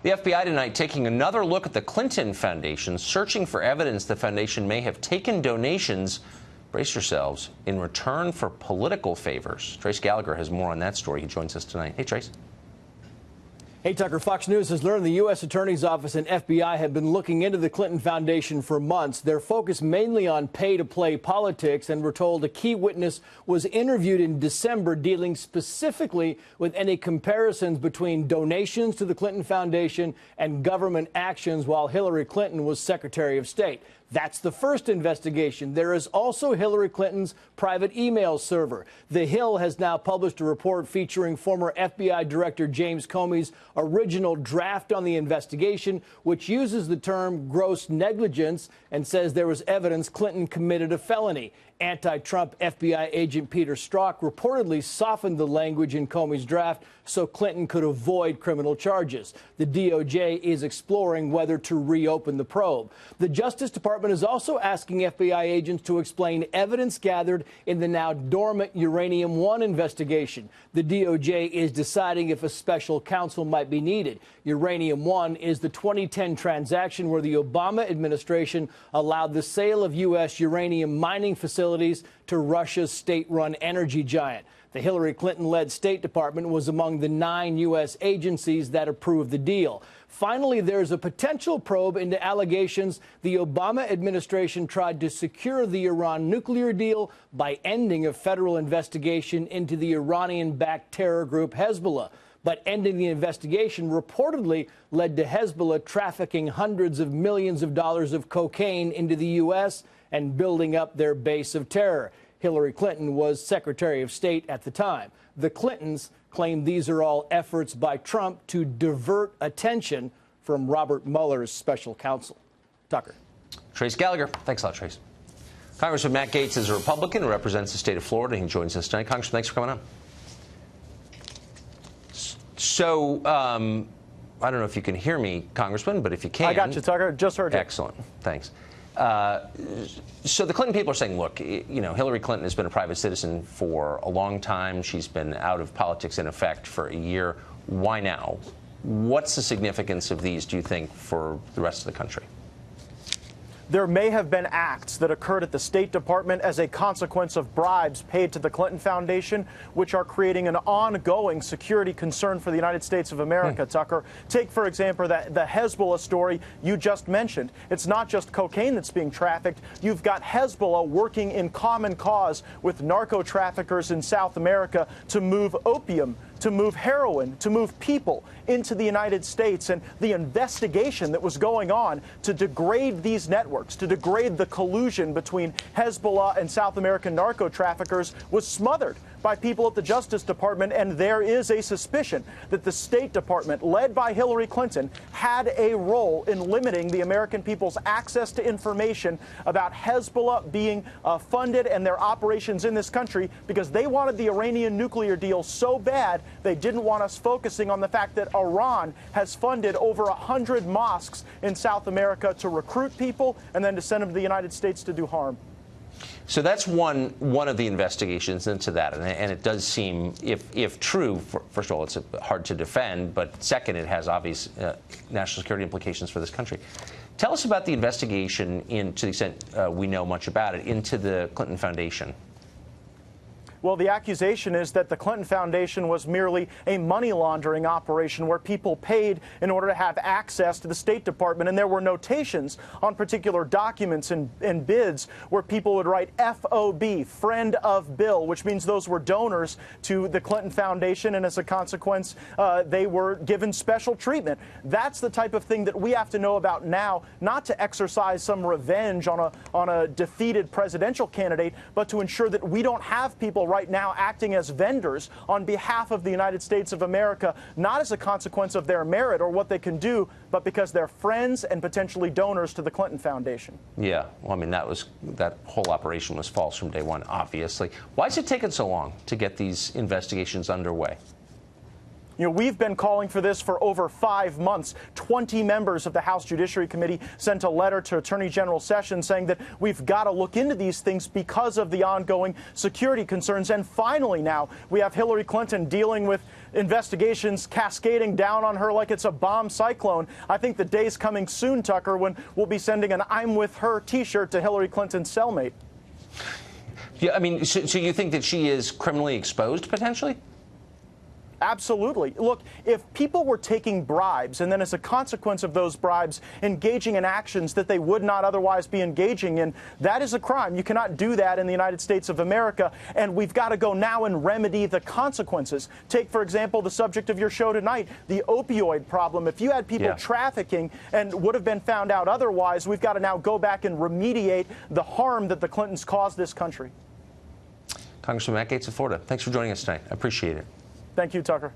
The FBI tonight taking another look at the Clinton Foundation, searching for evidence the foundation may have taken donations, brace yourselves, in return for political favors. Trace Gallagher has more on that story. He joins us tonight. Hey, Trace. Hey, Tucker. Fox News has learned the U.S. Attorney's Office and FBI have been looking into the Clinton Foundation for months. They're focused mainly on pay-to-play politics, and we're told a key witness was interviewed in December dealing specifically with any comparisons between donations to the Clinton Foundation and government actions while Hillary Clinton was Secretary of State. That's the first investigation. There is also Hillary Clinton's private email server. The Hill has now published a report featuring former FBI Director James Comey's original draft on the investigation, which uses the term gross negligence and says there was evidence Clinton committed a felony. Anti-Trump FBI agent Peter Strzok reportedly softened the language in Comey's draft so Clinton could avoid criminal charges. The DOJ is exploring whether to reopen the probe. The Justice Department is also asking FBI agents to explain evidence gathered in the now dormant Uranium One investigation. The DOJ is deciding if a special counsel might be needed. Uranium One is the 2010 transaction where the Obama administration allowed the sale of U.S. uranium mining facilities to Russia's state-run energy giant. The Hillary Clinton-led State Department was among the 9 U.S. agencies that approved the deal. Finally, there's a potential probe into allegations the Obama administration tried to secure the Iran nuclear deal by ending a federal investigation into the Iranian-backed terror group Hezbollah. But ending the investigation reportedly led to Hezbollah trafficking hundreds of millions of dollars of cocaine into the U.S. and building up their base of terror. Hillary Clinton was Secretary of State at the time. The Clintons claim these are all efforts by Trump to divert attention from Robert Mueller's special counsel. Tucker. Trace Gallagher. Thanks a lot, Trace. Congressman Matt Gaetz is a Republican who represents the state of Florida. He joins us tonight. Congressman, thanks for coming on. So, I don't know if you can hear me, Congressman, but if you can. I got you, Tucker. Just heard you. Excellent. Thanks. So the Clinton people are saying, look, you know, Hillary Clinton has been a private citizen for a long time. She's been out of politics, in effect, for a year. Why now? What's the significance of these, do you think, for the rest of the country? There may have been acts that occurred at the State Department as a consequence of bribes paid to the Clinton Foundation, which are creating an ongoing security concern for the United States of America, Tucker. Take, for example, the Hezbollah story you just mentioned. It's not just cocaine that's being trafficked. You've got Hezbollah working in common cause with narco traffickers in South America to move opium, to move heroin, to move people into the United States. And the investigation that was going on to degrade these networks, to degrade the collusion between Hezbollah and South American narco traffickers was smothered by people at the Justice Department. And there is a suspicion that the State Department, led by Hillary Clinton, had a role in limiting the American people's access to information about Hezbollah being funded and their operations in this country because they wanted the Iranian nuclear deal so bad they didn't want us focusing on the fact that Iran has funded over 100 mosques in South America to recruit people and then to send them to the United States to do harm. So that's one of the investigations into that, and it does seem, if true, first of all, it's hard to defend, but second, it has obvious national security implications for this country. Tell us about the investigation, to the extent we know much about it, into the Clinton Foundation. Well, the accusation is that the Clinton Foundation was merely a money laundering operation where people paid in order to have access to the State Department. And there were notations on particular documents and bids where people would write FOB, friend of Bill, which means those were donors to the Clinton Foundation. And as a consequence, they were given special treatment. That's the type of thing that we have to know about now, not to exercise some revenge on a defeated presidential candidate, but to ensure that we don't have people right now acting as vendors on behalf of the United States of America, not as a consequence of their merit or what they can do, but because they're friends and potentially donors to the Clinton Foundation. Yeah, well, I mean, that whole operation was false from day one, obviously. Why has it taken so long to get these investigations underway? You know, we've been calling for this for over 5 months. 20 members of the House Judiciary Committee sent a letter to Attorney General Sessions saying that we've got to look into these things because of the ongoing security concerns. And finally now, we have Hillary Clinton dealing with investigations cascading down on her like it's a bomb cyclone. I think the day's coming soon, Tucker, when we'll be sending an "I'm with her" T-shirt to Hillary Clinton's cellmate. Yeah, I mean, so you think that she is criminally exposed potentially? Absolutely. Look, if people were taking bribes and then as a consequence of those bribes engaging in actions that they would not otherwise be engaging in, that is a crime. You cannot do that in the United States of America, and we've got to go now and remedy the consequences. Take, for example, the subject of your show tonight, the opioid problem. If you had people trafficking and would have been found out otherwise, we've got to now go back and remediate the harm that the Clintons caused this country. Congressman Matt Gaetz of Florida, thanks for joining us tonight. I appreciate it. Thank you, Tucker.